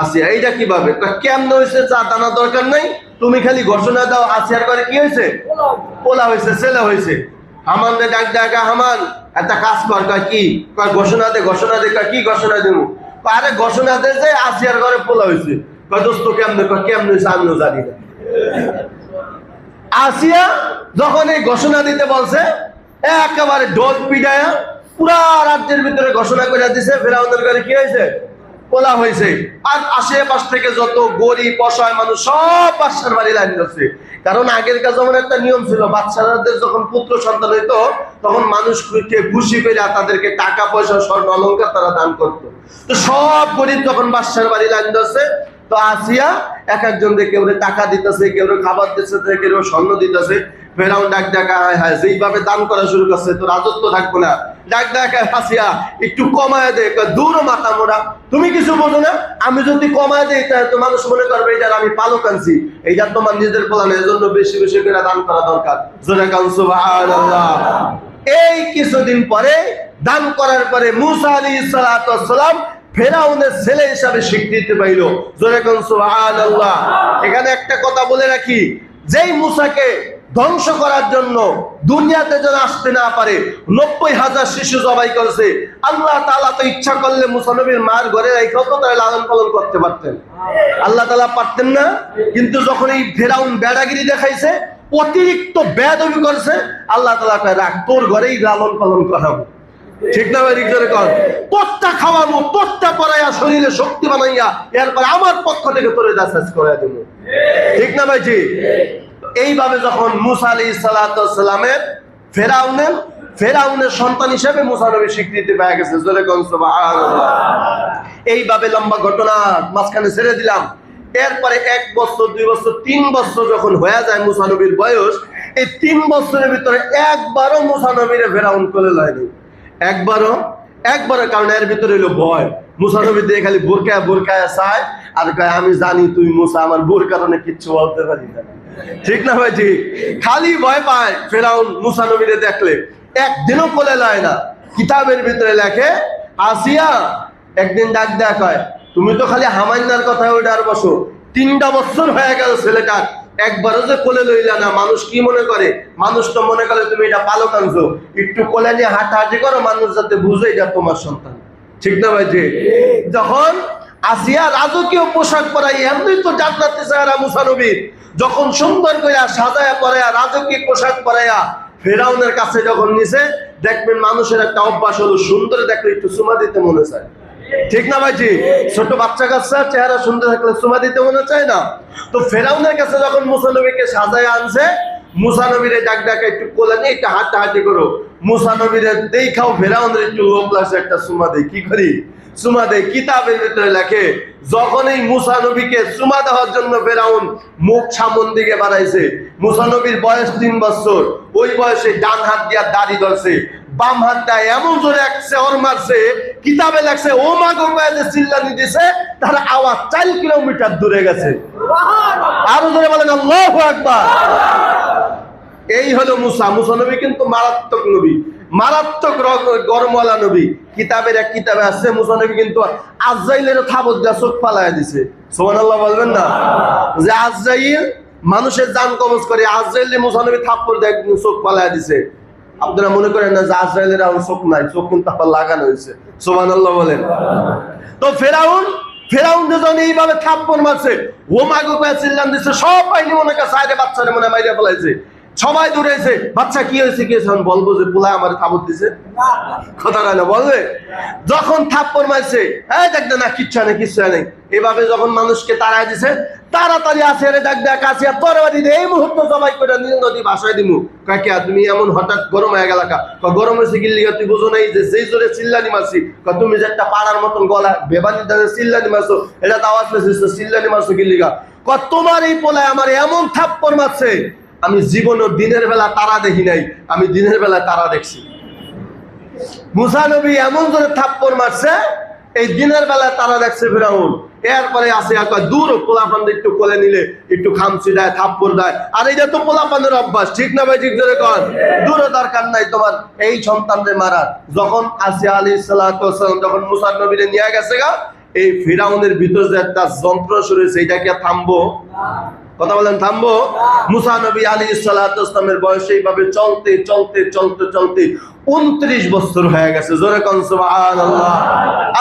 আসিয়া, এইটা কিভাবে? কেমনে হয়েছে? চা দানা দরকার নাই, তুমি খালি ঘোষণা দাও আসিয়ার ঘরে কি হয়েছে? পোলা হয়েছে, ছেলে হয়েছে। হামান রে ডাক ডাকা, হামান একটা কাজ কর। কি কয়? ঘোষণা দে, ঘোষণা দে। কি ঘোষণা দেবো? আরে ঘোষণা দে যে আসিয়ার ঘরে পোলা হয়েছে। কয় দোস্ত কেমনে? কেমনে হয়েছে আমিও জানি না। আসিয়া যখন এই ঘোষণা দিতে বলছে, একেবারে ঢোল পিটায়া পুরা রাজ্যের ভিতরে ঘোষণা করে দিছে ফেরাউনের ঘরে কি হয়েছে? পোলা হয়েছে। আর আশেপাশ থেকে যত গরিব অসহায় মানুষ সব বাদশার বাড়ি লাইন ধরছে। কারণ আগেরকার যেমন একটা নিয়ম ছিল, বাদশাদের যখন পুত্র সন্তান হইতো তখন মানুষকে খুশি করে তাদেরকে টাকা পয়সা স্বর্ণ অলংকার তারা দান করতো। তো সব গরিব যখন বাদশার বাড়ি লাইন ধরছে, তো আসিয়া এক একজন কেউ টাকা দিতেছে, কেউ খাবার দিতেছে, কেউ স্বর্ণ দিতেছে। ফেরাউন ডাক ডাকা, হ্যাঁ যেইভাবে দান করা শুরু করছে তো রাজত্ব থাকবো না। ডাক ডাকা আসিয়া একটু কমায় দে। দূর মাথা মোড়া, তুমি কিছু বোঝো না? আমি যদি কমায় দিই তাহলে তো মানুষ মনে করবে এইটার আমি পালক আনছি, এইটা তোমার নিজের পোলা না, এজন্য বেশি বেশি করে দান করা দরকার। জোরে কান সুবহানাল্লাহ। এই কিছুদিন পরে দান করার পরে মুসা আলাইহিস সালাতু ওয়াস সালাম ফেরাউনের ছেলে হিসাবে স্বীকৃতি পাইল। জোরে কান সুবহানাল্লাহ। এখানে একটা কথা বলে রাখি, যেই মুসাকে ধ্বংস করার জন্য দুনিয়াতে যেন আসতে না পারে 90,000 শিশু জবাই করেছে, আল্লাহ তাআলা তো ইচ্ছা করলে মুসা নবীর মার ঘরে রেখেও তো তারা লালন পালন করতে পারতেন। আল্লাহ তাআলা পারতেন না? কিন্তু যখন এই ফেরাউন বেড়াগিরি দেখাইছে, অতিরিক্ত বেয়াদবি করছে, আল্লাহ তাআলা কয় রাখ, তোর ঘরেই লালন পালন করাবো। ঠিক না ভাই? রিকজরে কর। তোরটা খাওয়াবো, তোরটা পরাইয়া শরীরে শক্তি বানাইয়া এরপর আমার পক্ষ থেকে তোরে দাসাজ করে দেবো। ঠিক না ভাই? জি। এইভাবে যখন মুসা আলাইহিস সালাতু ওয়াস সালামের ফেরাউনের সন্তান হিসেবে মুসা নবী স্বীকৃতি পেয়ে গেছে। জোরে কোন সুবহানাল্লাহ। এইভাবে লম্বা ঘটনা মাঝখানে ছেড়ে দিলাম। এরপরে 1 বছর 2 বছর 3 বছর যখন হয়ে যায় মুসা নবীর বয়স, এই 3 বছরের ভিতরে একবারও মুসা নবীরে ফেরাউন কোলে লয়নি। একবারও কারণ এর ভিতরে হলো ভয়। মুসা নবী দিয়ে খালি বোরকায় চায় আর কয় আমি জানি তুই মুসা, আমার বোর কারণে কিচ্ছু বলতে পারি না। ঠিক না ভাই? ঠিক। খালি ভয় পায় ফেরাউন মুসা নবীরে দেখলে, একদিনও কোলে লয় না। কিতাবের ভিতরে লেখে আসিয়া একদিন ডাক দেয়া কয়, তুমি তো খালি হামাইনার কথা ওইটা আর বসো, 3টা বছর হয়ে গেল ছেলেটার, একবারও যে কোলে লইলা না। মানুষ কি মনে করে? মানুষ তো মনে করে তুমি এটা পালক আনছো, একটু কোলে নিয়ে হাঁটাহাঁটি করো, মানুষ যাতে বুঝে এটা তোমার সন্তান। ঠিক না ভাই? জি। যখন আসিয়া রাজকীয় পোশাক পরাই, এমনি তো জান্নাতে চেহারা মুসা নবীর, যখন সুন্দর করে সাজায়া পরাইয়া রাজকীয় পোশাক পরাইয়া ফেরাউনের কাছে যখন নিছে, দেখবেন মানুষের একটা অভ্যাস হলো সুন্দর দেখলে একটু চুমা দিতে মনে চায়। ঠিক না ভাই? জি। ছোট বাচ্চা কাচ্চা চেহারা সুন্দর থাকলে চুমা দিতে মনে চায় না? তো ফেরাউনের কাছে যখন মুসা নবীকে সাজায় আনছে, মুসা নবীরে ডাক ডাকা একটু কোলে নিয়ে একটু হাঁটাহাঁটি করো। মুসা নবীরে দেখাও ফেরাউনের একটু লোভ লাগছে, একটা চুমা দেয়। কি করি? চুমা দেয়। কিতাবের ভিতরে লেখে যখন এই মুসা নবীকে চুমা দেওয়ার জন্য ফেরাউন মুখ সামন দিকে বাড়াইছে, মুসা নবীর বয়স 3 বছর, ওই বয়সে ডান হাত দিয়া দাড়ি ধরছে, বাম হাতটা এমন জোরে এক চেহর মারছে, কিতাবে লেখছে ও মা গো যে চিল্লানি দিছে তার আওয়াজ 4 কিলোমিটার দূরে গেছে। আরো জোরে বলেন আল্লাহু আকবার। এই হলো মুসা। মুসা নবী কিন্তু মারাত্মক নবী, মারাত্মক গরমওয়ালা নবী। কিতাবের এক কিতাবে আছে মুসা নবী কিন্তু আজরাইলের থাবত দিয়ে চোখ ফালাইয়া দিছে। সুবহানাল্লাহ বলবেন না? যে আজরাইল মানুষের জান কবজ করে, আজরাইলে মুসা নবী থাপ্পড় দিয়ে চোখ ফালাইয়া দিছে। আপনারা মনে করেন না যে আজরাইলের আর চোখ নাই, চোখ কিন্তু আবার লাগানো হয়েছে। সুবহানাল্লাহ বলেন। তো ফেরাউন যখন এইভাবে থাপ্পড় মারছে, ও মাগো কয়ে চিল্লান দিচ্ছে, সব বাহিনী মনে কাছে আরে বাচ্চারে মনে মাইরা ফেলাইছে। সবাই দৌড়েছে, বাচ্চা কি হয়েছে কি হয়েছে? বলবো যে পোলা আমার থাপড় দিছে? কথা না বলবে? যখন থাপ্পড় মারছে, হ্যাঁ দেখ না কিচ্ছু নেই, কিচ্ছু নেই, এভাবে যখন মানুষকে তাড়াই দিছে, তাড়াতাড়ি আসে রে ডাক দেখ আসিয়া তরবারি দিয়ে এই মুহূর্তে জবাই করে নীল নদী ভাষায় দিমু। কাকিয়া তুমি এমন হঠাৎ গরম হয়ে গেল? গরম হয়েছে গিল্লি, তুই বুঝো নাই যে যেই জোরে চিল্লানি মারছি, তুমি যে একটা পাড়ার মতন গলা বেবানি চিল্লানি মারছো, এটা তো আওয়াজ পেয়েছিস, চিল্লানি মারছো গিল্লিগা। তোমার এই পোলায় আমার এমন থাপ্পড় মারছে, আমি জীবনে দিনের বেলা তারা দেখি নাই, আমি দিনের বেলা তারা দেখছি। মুসা নবী এমন জোরে থাপ্পড় মারছে, এই দিনের বেলায় তারা দেখছে ফেরাউন, এরপরে আসে দূর পোলাপান একটু কোলে নিলে একটু খামচি দেয়, থাপ্পড় দেয়। আর এইটা তো পোলাপানের অভ্যাস, ঠিক না ভাই? ঠিক ধরে কর, দূরে দরকার নাই তোমার এই সন্তানদের মারার। যখন আসিয়া আলাইহিস সালাতু ওয়াস সালাম যখন মুসা নবীরে নিয়ে গেছে গা, এই ফিরাউনের ভিতর যে একটা যন্ত্র শুরু হয়েছে, এটা কি থামবো? কথা বলেন, থামবো? মুসা নবী আলাইহিস সালাতু ওয়াস সালামের বয়স এইভাবে চলতে চলতে চলতে চলতে 29 বছর হয়ে গেছে। জোরে কোন সুবহানাল্লাহ।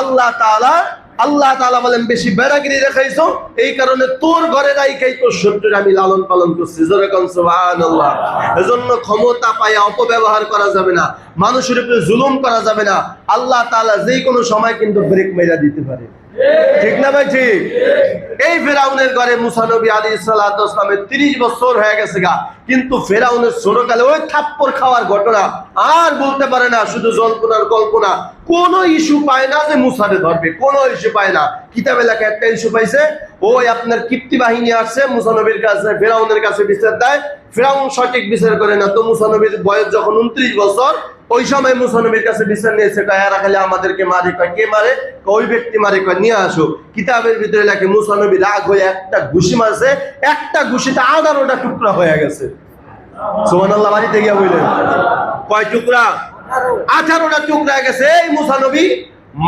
আল্লাহ তাআলা বলেন বেশি বেড়াগিরি দেখাইছো, এই কারণে তোর ঘরে রাইখাই তোর শত্রুর আমি লালন পালন করছি। জোরে কোন সুবহানাল্লাহ। এজন্য ক্ষমতা পায়া অপব্যবহার করা যাবে না, মানুষের উপরে জুলুম করা যাবে না। আল্লাহ তাআলা যেই কোনো সময় কিন্তু ব্রেক মেরা দিতে পারে, ঠিক না ভাই? ঠিক। এই ফেরাউনের ঘরে মুসা নবী আলাইহিস সালাতু ওয়াস সালামের 30 বছর হয়ে গেছে গা, কিন্তু ফেরাউনের ছোটকালে ওই থাপ্পড় খাওয়ার ঘটনা আর বলতে পারে না, শুধু জল্পনার কল্পনা। কোন ইস্যু পায় না যে মুসারে ধরবে, কোন ইস্যু পায় না। কিতাবে লেখা একটা ইস্যু পাইছে, ওই আপনার কিপ্তি বাহিনী আসছে মুসা নবীর কাছে, ফেরাউনের কাছে বিচার দেয়। ফেরাউন সঠিক বিচার করে না, তো মুসা নবীর বয়স যখন 29 বছর, ওই সময় মুসা নবীর কাছে বিচার নিয়েছে, এরা খালি আমাদেরকে মারে। কে মারে? ওই ব্যক্তি মারে, নিয়ে আসো। কিতাবের ভিতরে লেখে মুসা নবী রাগ হয়ে একটা ঘুষি মারছে, একটা ঘুষিতে 18টা টুকরা হয়ে গেছে। সুবহানাল্লাহ। বাড়িতে গিয়া বললেন কয় টুকরা? 18টা টুকরা হয়ে গেছে। এই মুসা নবী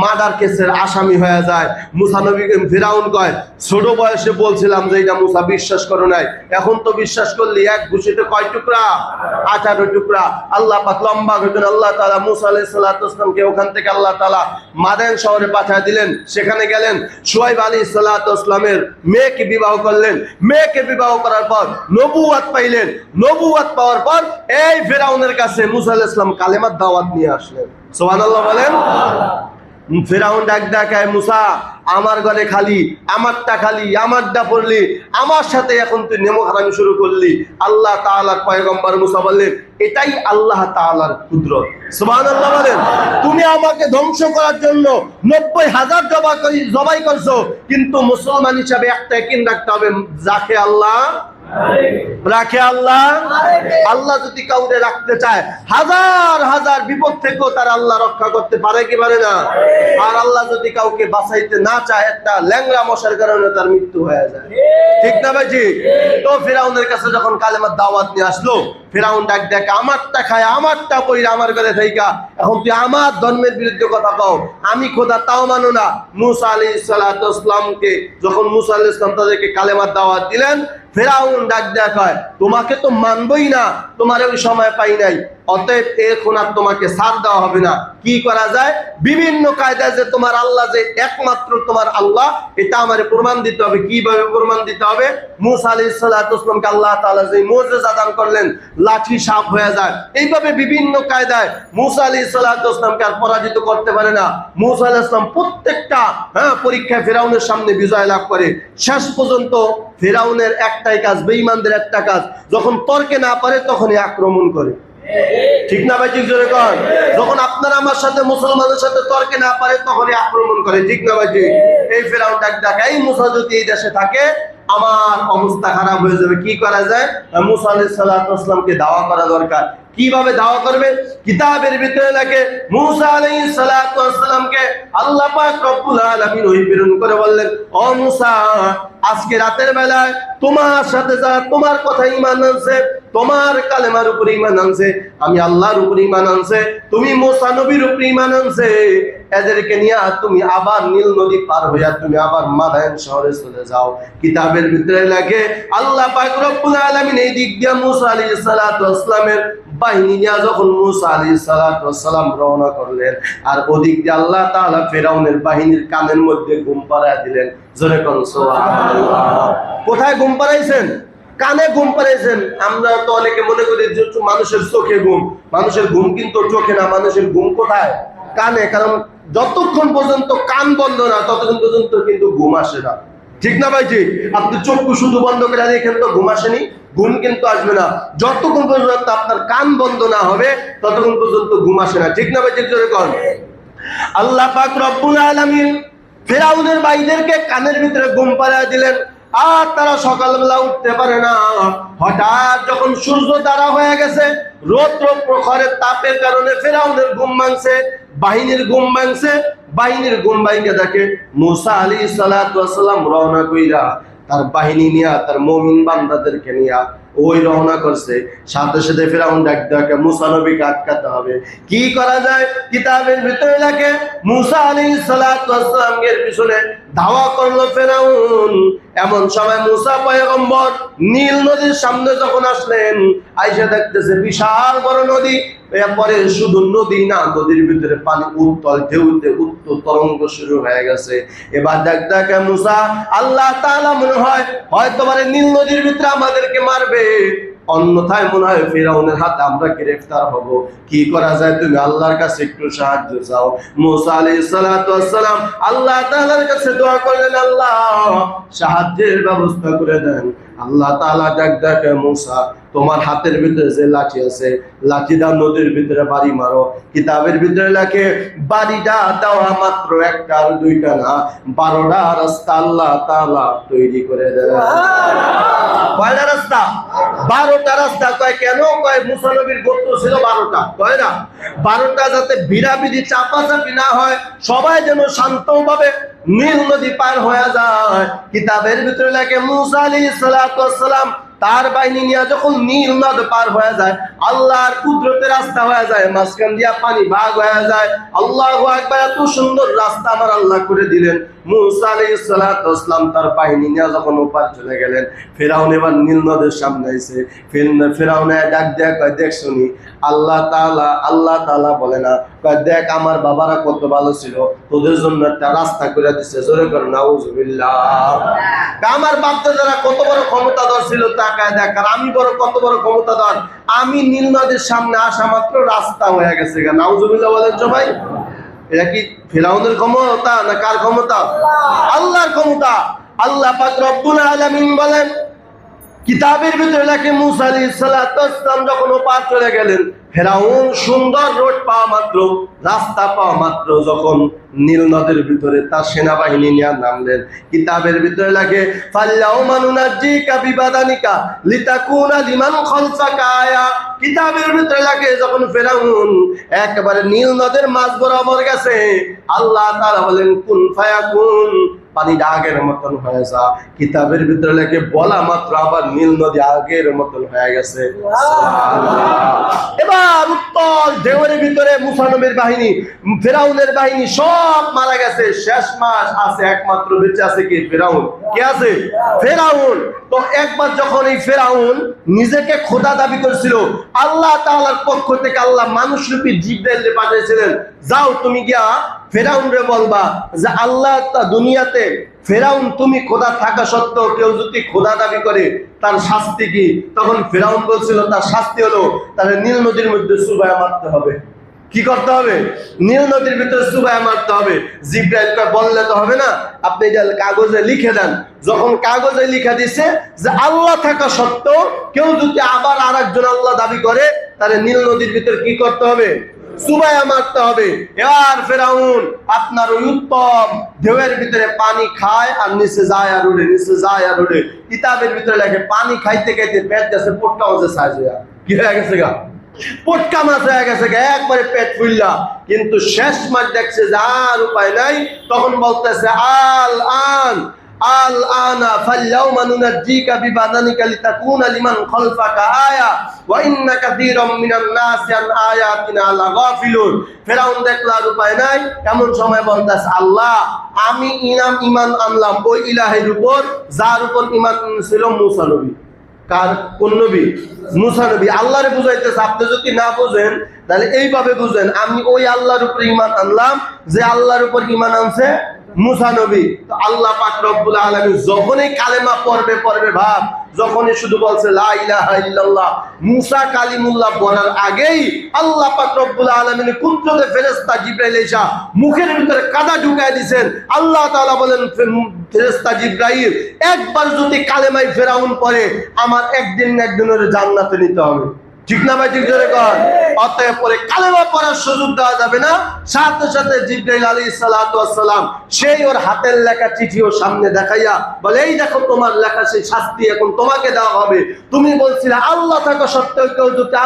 মার্ডার কেসের আসামি হয়ে যায়। মুসা নবীকে ফিরাউন কয়, ছোট বয়সে বলছিলাম যে এটা মুসা বিশ্বাস করো নাই, এখন তো বিশ্বাস করলি। এক ঘুষিতে কয় টুকরা? 18 টুকরা। আল্লাহ পাক লম্বা ঘটনা, আল্লাহ তাআলা মুসা আলাইহিস সালাতু ওয়াস সালামকে ওখান থেকে আল্লাহ তাআলা মাদায়েন শহরে পাঠিয়ে দিলেন। সেখানে গেলেন, শুআয়ব আলাইহিস সালাতু ওয়াস সালামের মেয়েকে বিবাহ করলেন। মেয়েকে বিবাহ করার পর নবুয়ত পাইলেন। নবুয়ত পাওয়ার পর এই ফিরাউনের কাছে মুসা আলাইহিস সালাম কালেমার দাওয়াত নিয়ে আসলেন। সুবহানাল্লাহ বলেন। ফেরাউন ডাক দেখায়, মুসা আমার ঘরে খালি, আমারটা খালি, আমারটা পড়লি, আমার সাথে এখন তুই নেমখারামি শুরু করলি। আল্লাহ তাআলার পয়গম্বর মুসা বললেন, এটাই আল্লাহ তাআলার কুদরত। সুবহানাল্লাহ বলেন। তুমি আমাকে ধ্বংস করার জন্য 90,000 জবাই করছো, কিন্তু মুসলমান হিসাবে একটা ইয়াকিন রাখতে হবে, যাকে আল্লাহ রাখে আল্লাহ। আল্লাহ যদি কাউকে রাখতে চায়, হাজার হাজার বিপদ থেকেও তার আল্লাহ রক্ষা করতে পারে কি পারে না? আর আল্লাহ যদি কাউকে বাঁচাইতে না চায়, একটা ল্যাংড়া মশার কারণে তার মৃত্যু হয়ে যায়, ঠিক না ভাই? ঠিক। তো ফিরাউনের কাছে যখন কালেমার দাওয়াত নিয়ে আসলো, ফিরাউন ডাক দেখে, আমারটা খায়, আমারটা পইরা আমার ঘরে থাইকা এখন তুই আমার ধর্মের বিরুদ্ধে কথা কও, আমি খোদা তাও মানো না। মুসা আলাইহিস সালাতু ওয়াস সালামকে যখন মুসা আলাইহিস সালাম তাদেরকে কালেমার দাওয়াত দিলেন, ফেরাউন ডাক দেখায়, তোমাকে তো মানবই না, তোমার ওই সময় পাই নাই, অতএব এখন আর তোমাকে ছাড় দেওয়া হবে না। কি করা যায়? বিভিন্ন কায়দায় যে তোমার আল্লাহ যে একমাত্র তোমার আল্লাহ, এটা আমারে প্রমাণ দিতে হবে। কিভাবে প্রমাণ দিতে হবে? মুসা আলাইহিস সালাতু ওয়াস সালামকে আল্লাহ তাআলা যে মুজিজা দান করলেন, লাঠি সাপ হয়ে যায়। এইভাবে বিভিন্ন কায়দায় মুসা আলাইহিস সালাতু ওয়াস সালামকে আর পরাজিত করতে পারে না। মুসা আলাইহিস সালাম প্রত্যেকটা পরীক্ষায় ফেরাউনের সামনে বিজয় লাভ করে। শেষ পর্যন্ত ফেরাউনের একটাই কাজ, বেঈমানদের একটা কাজ, যখন তর্কে না পারে তখনই আক্রমণ করে, ঠিক না ভাই? ঠিক জোরে কর। যখন আপনারা আমার সাথে মুসলমানের সাথে তর্কে না পারে তখনই আক্রমণ করে, ঠিক না ভাই? ঠিক। এই ফেরাউন ডাক দেখায়, এই মুসা যদি এই দেশে থাকে আমার অবস্থা খারাপ হয়ে যাবে। কি করা যায়? মুসা আলাইহিস সালাতু ওয়াস সালামকে দাওয়া করা দরকার। কিভাবে দাওয়া করবে? কিতাবের ভিতরে লেখে, মুসা আলাইহিস সালাতু ওয়াস সালামকে আল্লাহ পাক রব্বুল আলামিন ওহী প্রেরণ করে বললেন, ও মুসা, আজকে রাতের বেলায় তোমার সাথে যারা তোমার কথা ঈমান আনছে, তোমার কালেমার উপর ঈমান আনছে, আমি আল্লাহর উপর ঈমান আনছে, তুমি মুসা নবীর উপর ঈমান আনছে, এদেরকে নিয়ে তুমি আবার নীল নদী পার হইয়া তুমি আবার মাদায়েন শহরে চলে যাও। কিতাবের ভিতরে লেখে, আল্লাহ পাক রব্বুল আলামিন এই দিক দিয়ে মুসা আলাইহিস সালাতু ওয়াস সালামের বাহিনী নিয়ে যখন মুসা আলাইহিস সালাতু ওয়াস সালাম রওনা করলেন, আর ওদিক দিয়ে আল্লাহ তাআলা ফেরাউনের বাহিনীর কানের মধ্যে ঘুম পাড়ায় দিলেন। জোরে কোন সুবহানাল্লাহ। কোথায় ঘুম পাড়াইছেন? কানে ঘুম পাড়াইছেন। আমরা তো অনেকে মনে করি যে মানুষের চোখে ঘুম, মানুষের ঘুম কিন্তু চোখে না, মানুষের ঘুম কোথায়? কানে। কারণ যতক্ষণ পর্যন্ত কান বন্ধ না ততক্ষণ পর্যন্ত কিন্তু ঘুম আসে না, ঠিক না ভাই? ঠিক। আপনি চক্ষু শুধু বন্ধ করে রেখেন তো ঘুম আসেনি, ঘুম কিন্তু আসবে না। যতক্ষণ পর্যন্ত আপনার কান বন্ধ না হবে ততক্ষণ পর্যন্ত ঘুম আসে না, ঠিক না ভাই? ঠিক জোরে কর। আল্লাহ পাক রব্বুল আলামিন ফেরাউনের ভাইদেরকে কানের ভিতরে ঘুম পাড়ায় দিলেন। আর তারা সকালবেলা উঠতে পারে না। হঠাৎ যখন সূর্য তারা হয়ে গেছে, রৌদ্র প্রখরের তাপের কারণে ফেরাউনের ঘুম ভাঙছে, বাহিনীর ঘুম ভাঙছে। বাহিনীর ঘুম ভাঙে দেখে মুসা আলাইহিস সালাতু ওয়াস সালাম রওনা কইরা তার বাহিনী নিয়া, তার মুমিন বান্দাদেরকে নিয়া ওই রওনা করছে। সাথে সাথে ফেরাউন ডাক দেখে মুসা নবীকে আটকাতে হবে। কি করা যায়? কিতাবের ভিতরে লেখে মুসা আলাইহিস সালাতু ওয়াস সালামের পিছনে ধাওয়া করলো ফেরাউন। এমন সময় মুসা পয়গম্বর নীল নদীর সামনে যখন আসলেন, আইসা দেখতেছে বিশাল বড় নদী। এরপরে শুধু নদী না, নদীর ভিতরে পানি উত্তল ঢেউতে উত্তল তরঙ্গ শুরু হয়ে গেছে। এবার দেখে মুসা, আল্লাহ তাআলা মনে হয় হয়তো নীল নদীর ভিতরে আমাদেরকে মারবে, অন্যথায় মনে হয় ফিরআউনের হাতে আমরা গ্রেফতার হব। কি করা যায়? তুমি আল্লাহর কাছে একটু সাহায্য চাও। মুসা আলাইহিস সালাতু ওয়াস সালাম আল্লাহ তাআলার কাছে দোয়া করলেন, আল্লাহ সাহায্যের ব্যবস্থা করে দেন। আল্লাহ তাআলা দেখে মুসা, তোমার হাতের ভিতরে যে লাঠি আছে, লাঠিটা নদীর ভিতরে বাড়ি মারো। কিতাবের ভিতরে লেখে বাড়িটা দেওয়া মাত্র একটা আর দুইটা না, 12টা রাস্তা আল্লাহ তাআলা তৈরি করে দেন। কয়টা রাস্তা? 12টা রাস্তা। কয় কেন? কয় মুসা নবীর গোত্র ছিল 12টা, কয় না? 12টা যাতে ভিড়াভিড়ি চাপাচাপি না হয়, সবাই যেন শান্তভাবে নীল নদী পার হয়ে যায়। কিতাবের ভিতরে লেখে মুসা আলাইহিস সালাতু ওয়াস সালাম তার বাহিনী নিয়ে যখন নীল নদ পার হয়ে যায়, আল্লাহর কুদরতের রাস্তা হয়ে যায়, মাঝখান দিয়া পানি ভাগ হয়ে যায়। আল্লাহু আকবার! এত সুন্দর রাস্তা আমার আল্লাহ করে দিলেন। মুসা আলাইহিস সালাতু ওয়াস সালাম তার বাহিনী নিয়ে যখন ওপার চলে গেলেন, ফেরাউন এবার নীল নদের সামনে এসে ফেরাউনে ডাক দেয়া কয়, দেখ শুনি আল্লাহ তাআলা বলে না, কয় দেখ আমার বাবারা কত ভালো ছিল, তোদের জন্য একটা রাস্তা করে দিছে। জোরে করে নাউজুবিল্লাহ। আমার বাপ-দাদারা কত বড় ক্ষমতাধর ছিল, তাকায় দেখ। আর আমি কত বড় ক্ষমতাধর। আমি নীল নদের সামনে আসা মাত্র রাস্তা হয়ে গেছে। নাউজুবিল্লাহ বলেন সবাই। এটা কি ফিরআউনের ক্ষমতা না কার ক্ষমতা? আল্লাহর ক্ষমতা। আল্লাহ পাক রব্বুল আলামিন বলেন, কিতাবের ভিতরে লেখে মুসা আলাইহিস সালাতু ওয়াস সালাম যখন ওপার চলে গেলেন, ফেরাউন সুন্দর রোড পাওয়া মাত্র, রাস্তা পাওয়া মাত্র যখন নীল নদের ভিতরে তার সেনাবাহিনী নিয়ে নামলেন। কিতাবের ভিতরে লেখে ফাল্লাউমা নুনাজ্জিকা বিবাদানিকা লিতাকুনা লিমান খালফাকা আয়া। কিতাবের ভিতরে লেখে যখন ফেরাউন একেবারে নীল নদের মাঝ বরাবর গেছে, আল্লাহ তাআলা বলেন কুন ফায়াকুন, পানি আগের মতন হয়ে যা। কিতাবের ভিতরে লেখে বলা মাত্র আবার নীল নদী আগের মতন হয়ে গেছে। এবার উত্তল ঢেউয়ের ভিতরে মুসা নবীর বাহিনী, ফেরাউনের বাহিনী সব মারা গেছে। শেষ মাস আছে, একমাত্র বেঁচে আছে কি? ফেরাউন। কে আছে? ফেরাউন। তো একবার যখন এই ফেরাউন নিজেকে খোদা দাবি করেছিল, আল্লাহ তাআলার পক্ষ থেকে আল্লাহ মানুষরূপী জিবরাইলকে পাঠিয়েছিলেন, যাও তুমি গিয়া ফেরাউনরে বলবা যে আল্লাহ দুনিয়াতে ফেরাউন তুমি খোদা থাকা সত্ত্বেও কেউ যদি খোদা দাবি করে তার শাস্তি কি? তখন ফেরাউন বলছিল তার শাস্তি হলো তার নীল নদীর মধ্যে চুবায়া মারতে হবে। কি করতে হবে? নীল নদীর ভিতরে চুবায়া মারতে হবে। জিবরাইলকে বললে তো হবে না, আপনি এটা কাগজে লিখে দেন। যখন কাগজে লিখে দিছে যে আল্লাহ থাকা সত্ত্বেও কেউ যদি আবার আরেকজন আল্লাহ দাবি করে, তাহলে নীল নদীর ভিতরে কি করতে হবে? চুবায়া মারতে হবে। এবার ফেরাউন আপনার ওই উত্তম ঢেউয়ের ভিতরে পানি খায় আর নিচে যায় আর উড়ে, নিচে যায় আর উড়ে। কিতাবের ভিতরে লেখে পানি খাইতে খাইতে পেট গেছে পোটকা মাছের সাইজ হয়ে। কি হয়ে গেছে গা? পোটকা মাছ হয়ে গেছে গা, একবারে পেট ফুললা। কিন্তু শেষ মাছ দেখছে যে আর উপায় নাই, তখন বলতেছে আল আন আল আনা ফাল্লাউমা নুনাজ্জিকা বিবাদানিকা লিতাকুনা লিমান খালফাকা আয়া ওয়া ইন্না কাসীরাম মিনান নাসি আন আয়াতিনা লাগাফিলুন। ফেরাউন দেখলার উপায় নাই, এমন সময় বলতেছে আল্লাহ আমি ঈমান আনলাম ওই ইলাহের উপর যার উপর ঈমান ছিল মুসা নবী। কার? কোন নবী? মুসা নবী। আল্লাহরে বুঝাইতেছে, আপনি যদি না বুঝেন তাহলে এইভাবে বুঝেন, আমি ওই আল্লাহর উপর ঈমান আনলাম যে আল্লাহর উপর ঈমান আনছে মুসা নবী। তো আল্লাহ পাক রব্বুল আলামিন যখনই কালেমা পড়বে ভাব, যখনই শুধু বলছে লা ইলাহা ইল্লাল্লাহ, মুসা কালিমুল্লাহ বলার আগেই আল্লাহ পাক রব্বুল আলামিন কুদরতে ফেরেশতা জিবরাইল এসে মুখের ভিতরে কাদা ঢুকায় দিবেন। আল্লাহ তাআলা বলেন ফেরেশতা জিবরাইল একবার যদি কালেমায় ফেরাউন পড়ে, আমার একদিন না একদিনের জান্নাতে নিতে হবে। ঠিক না ভাই, ঠিক জোরে কর। অতএব পরে কালেমা পড়ার সুযোগ দেওয়া যাবে না। সাথে সাথে জিবরাইল আলাইহিস সালাতু ওয়াস সালাম সেই ওর হাতের লেখা চিঠিও সামনে দেখাইয়া বলে, এই দেখো তোমার লেখা সেই শাস্তি এখন তোমাকে দেওয়া হবে। তুমি বলছিলে আল্লাহ থাকা সত্ত্বেও কেউ যদি